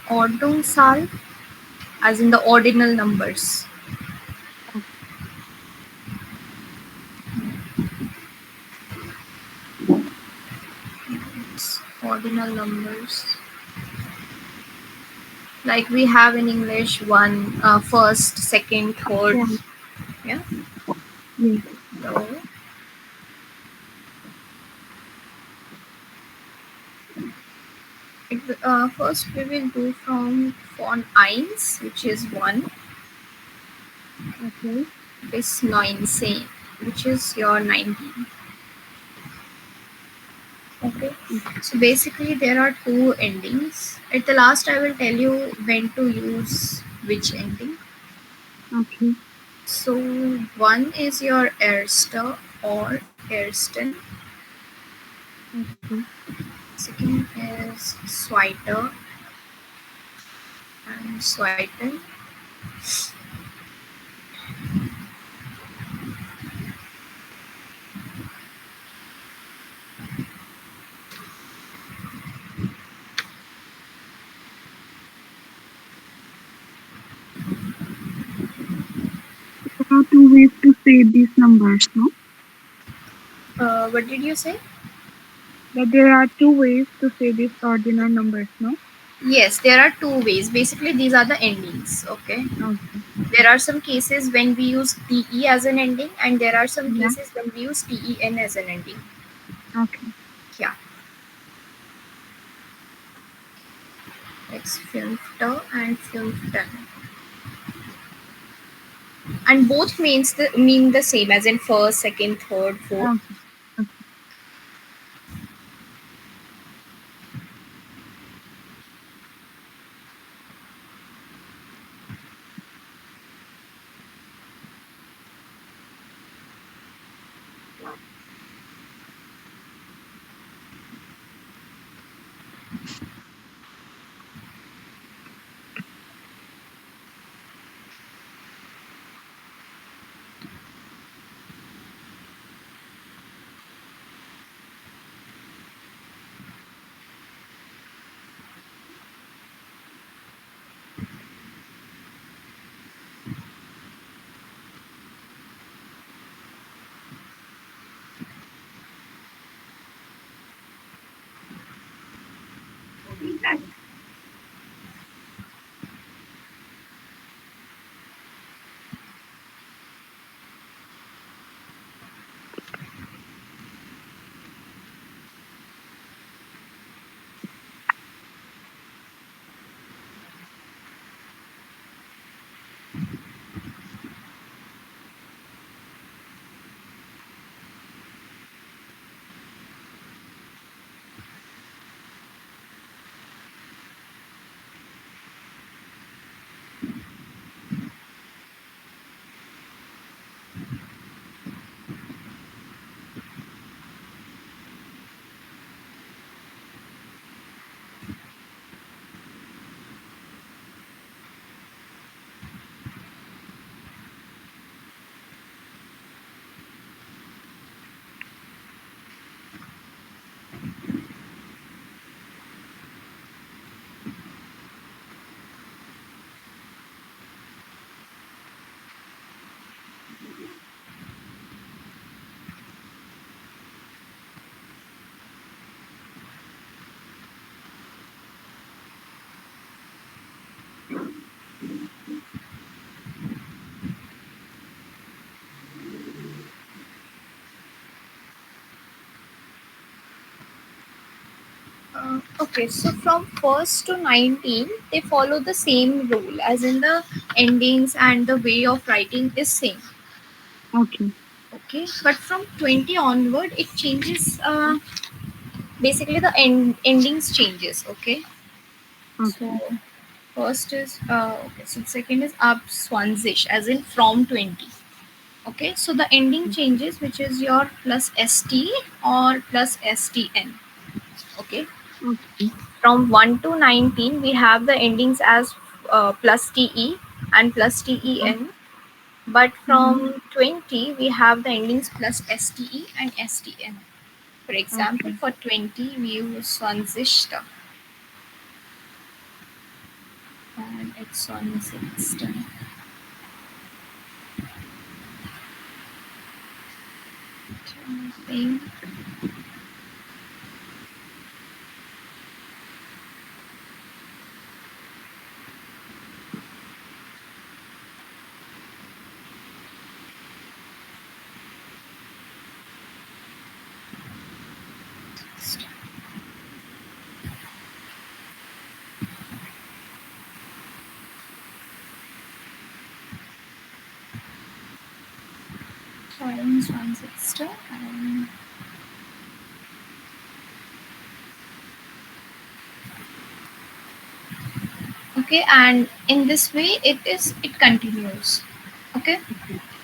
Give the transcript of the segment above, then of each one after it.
Ordnungzahl, as in the ordinal numbers. Ordinal numbers. Like we have in English one, first, second, third. Yeah. Yeah. Yes. So first we will do from eins, which is 1, Okay. bis 19, which is your 19. Okay. So basically there are two endings. At the last I will tell you when to use which ending. Okay. So one is your erster or ersten. Okay. Second is zweiter and zweiten. There are two ways to say these numbers, no? What did you say? That there are two ways to say these ordinal numbers, no? Yes, there are two ways. Basically, these are the endings. Okay. Okay. There are some cases when we use te as an ending, and there are some Yeah. cases when we use ten as an ending. Okay. Yeah. It's fünfter and fünften. And both mean the same as in first, second, third, fourth. Okay. Okay. Okay, so from first to 19, they follow the same rule, as in the endings and the way of writing is same. Okay. Okay, but from 20 onward, it changes. Basically, the endings changes. Okay, so Okay. first is okay. So second is ab 20, as in from 20. Okay, so the ending changes, which is your plus st or plus stn. Okay, Okay. from 1 to 19, we have the endings as plus te and plus ten. But Mm-hmm. from 20, we have the endings plus ste and stn. For example, Okay. for 20, we use 20. and it's on system. Typing. Times one system and okay, and in this way it continues. Okay,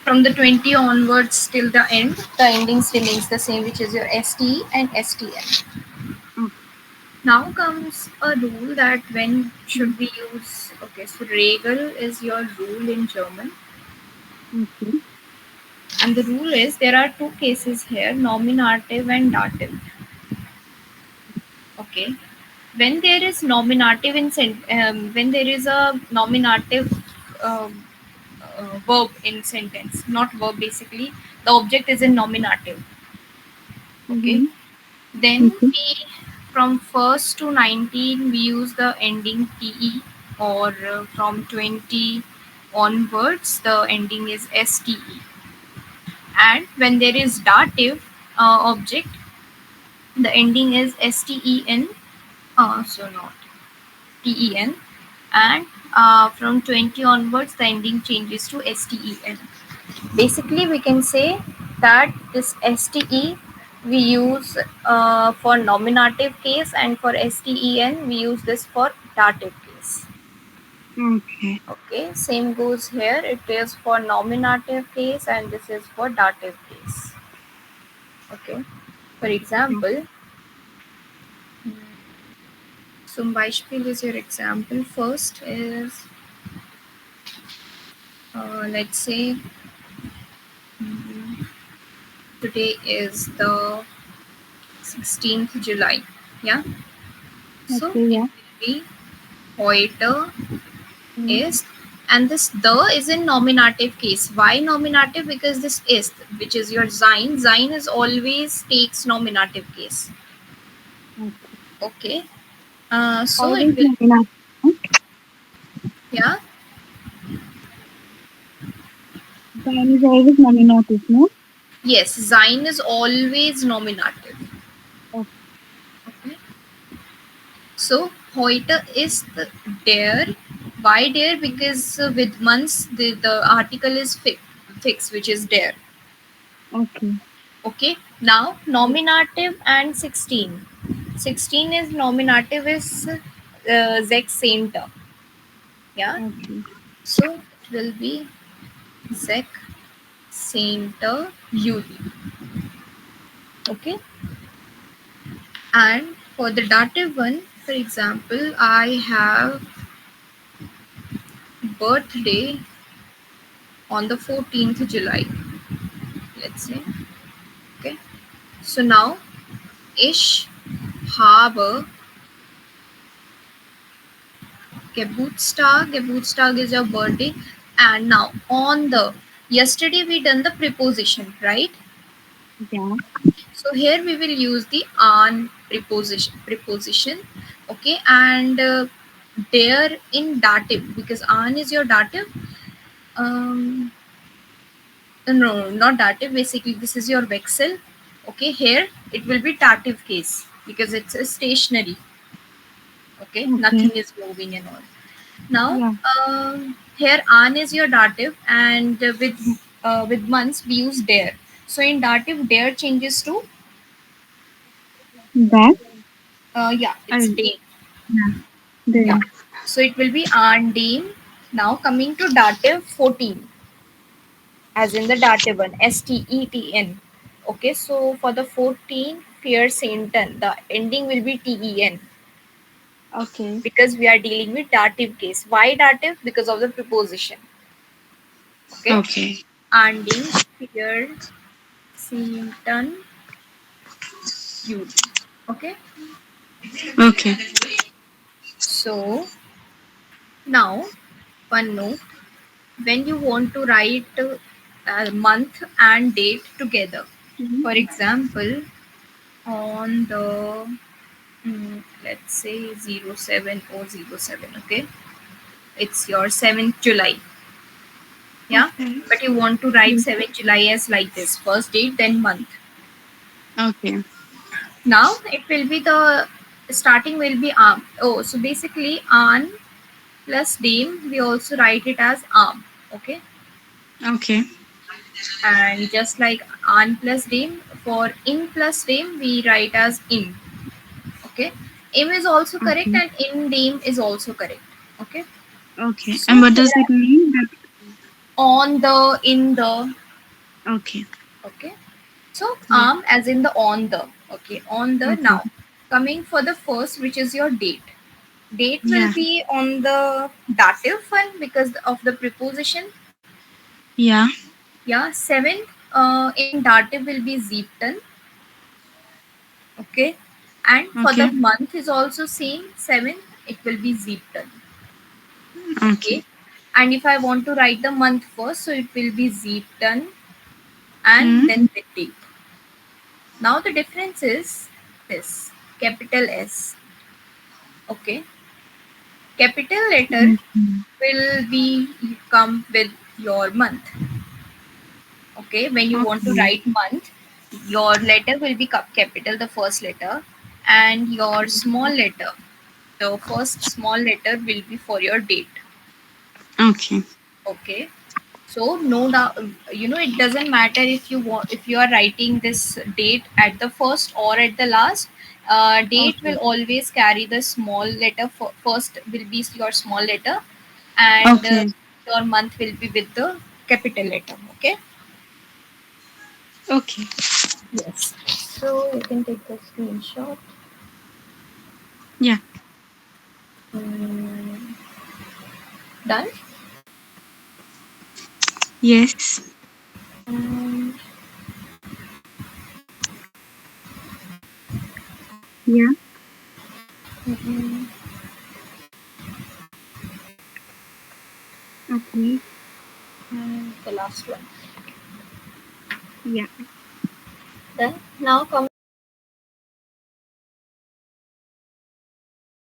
from the 20 onwards till the end, the ending remains the same, which is your STE and STN. Okay. Now comes a rule that when should we use, okay, so Regel is your rule in German. Okay. And the rule is there are two cases here, nominative and dative. Okay. When there is nominative when there is a nominative um, verb in sentence, not verb basically, the object is in nominative. Okay. Mm-hmm. Then Okay. we from first to 19 we use the ending te, or from 20 onwards the ending is ste. And when there is dative object, the ending is sten. So not ten. And from 20 onwards the ending changes to sten. Basically we can say that this ste we use for nominative case, and for sten we use this for dative case. Okay. Okay, same goes here, it is for nominative case and this is for dative case. Okay, for example, zum Beispiel is your example. First is, let's say, mm, today is the 16th July. Yeah. So Okay. it Yeah. will be heute Mm. ist, and this the is in nominative case. Why nominative? Because this ist, which is your sein. Sein is always takes nominative case. Okay. Okay. So it Always will, nominative. No? yeah. Sign is always nominative. No. Yes, sein is always nominative. Okay. Okay. So heute ist der. Why there? Because with months the article is fixed, which is there. Okay. Okay. Now nominative and 16. 16 is nominative is Center. Yeah. Okay. So it will be Zec Center Uli. Okay. And for the dative one, for example, I have birthday on the 14th July. Let's say. Okay. So now ich habe Geburtstag. Geburtstag is your birthday. And now on the, yesterday we done the preposition, right? Yeah. So here we will use the an preposition. Okay. And there in dative, because an is your dative. Um, no, not dative. Basically, this is your vexel. Okay. Here it will be dative case because it's a stationary. Okay. Okay. Nothing is moving and all. Now, Yeah. here an is your dative, and with months we use dare. So in dative, dare changes to That. yeah, it's I. dame. Yeah. Yeah. There. So it will be an dame. Now coming to dative 14, as in the dative one, STETN. Okay, so for the 14, fear Sainton, the ending will be TEN, Okay. because we are dealing with dative case. Why dative? Because of the preposition. Okay, Okay. ending fear Sainton UD. Okay, Okay. so Now, one note, when you want to write month and date together. Mhm. For example, on the let's say 07007, okay, it's your 7th July, yeah, Okay. but you want to write Yes. 7th July as like this, first date then month. Okay. Now it will be the starting will be oh, so basically an plus dame we also write it as okay, Okay. and just like an plus dame, for in plus dame we write as im, okay. Im is also correct Okay. and in dame is also correct, okay. Okay. So And what does here it mean? That on the, in the, okay. okay. So Yeah. as in the, on the, okay, on the. Okay. Now coming for the first, which is your date. Date will Yeah. be on the dative one because of the preposition. Yeah. Yeah, seventh in dative will be Zeepton, okay. And for the Okay. month is also same, seventh it will be Zeepton, Okay. okay. And if I want to write the month first, so it will be Zeepton and Hmm. then the date. Now the difference is this, capital S, okay. Capital letter Okay. will be come with your month, okay. When you want to Okay. write month, your letter will be capital, the first letter, and your small letter, the first small letter will be for your date, Okay. okay. So no doubt, it doesn't matter if you want, if you are writing this date at the first or at the last. Date will Okay. always carry the small letter. First will be your small letter, and Okay. your month will be with the capital letter. Okay. Okay. Yes. So you can take the screenshot. Yeah. Mm, done. Yes. And Yeah. mm, Okay. and the last one. Yeah. Then now come